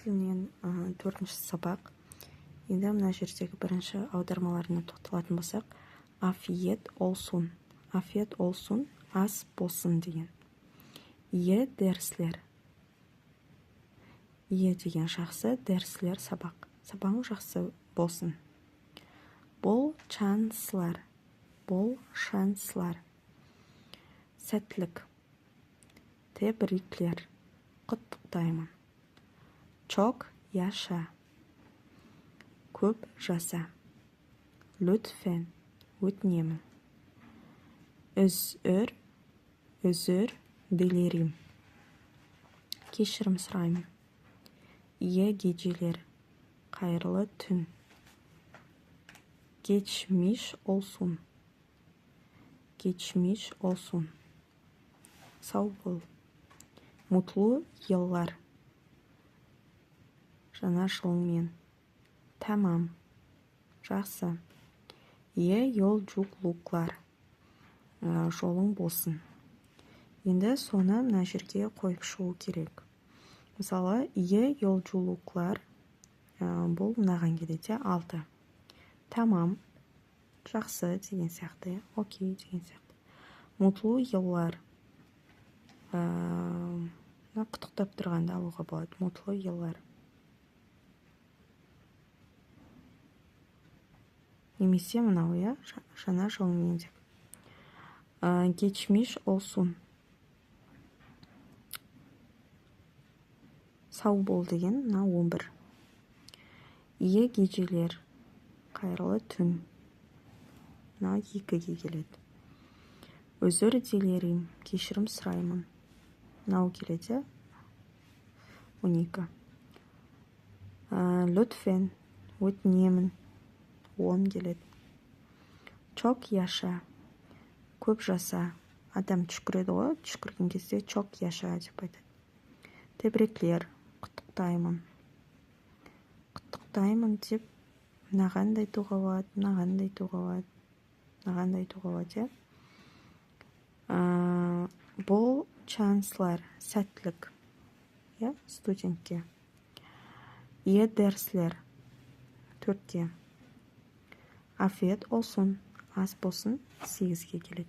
тілінен 4-ші сабақ. Енді мына жердегі бірінші аудармаларына тоқталатын болсақ, афиет олсун. Афиет олсун, ас болсын деген. Ие дәріслер. Ие деген жақсы, дәріслер сабақ. Сабағың жақсы болсын. Бол шанслар. Бол шанслар. Сәттілік. Тебриклер. Құттықтаймын. Çok yaşa. Көп жаса. Lütfen. Өтінемін. Özür dilerim. Кешірім сұраймын. İyi geceler. Қайырлы түн. Geçmiş olsun. Geçmiş olsun. Сау бол. Mutlu yıllar. Жаңа жылыңмен. Tamam. Жақсы. İyi yolculuklar. Жолың болсын. Енді соны мына жерге қойып шығу керек. Мысалы, İyi yolculuklar бұл мынаған келеді 6. Tamam. Жақсы деген сияқты. Окей деген сияқты. Mutlu yıllar. Құттықтап тұрғанда алуға болады. Mutlu yıllar. Немесе мынау, жаңа жылыңмен деп. Geçmiş olsun. Сау бол деген, мына 11. İyi geceler. Қайырлы түн. Мына 2-ге келеді. Özür dilerim. Кешірім сұраймын. Мынау келеді. 12. Lütfen. Өтінемін. 10 келеді. Çok yaşa. Көп жаса. Адам түшкіреді ғой. Түшкірген кезде çok yaşa деп айтады. Tebrikler. Құттықтаймын. Құттықтаймын деп мынағандай айтуға болады, мынағандай айтуға болады, мынағандай айтуға болады. Бұл шанслар, сәттілік. Студентке. İyi dersler. 4-ке. Afiyet olsun. Ас болсын. 8-ге келеді.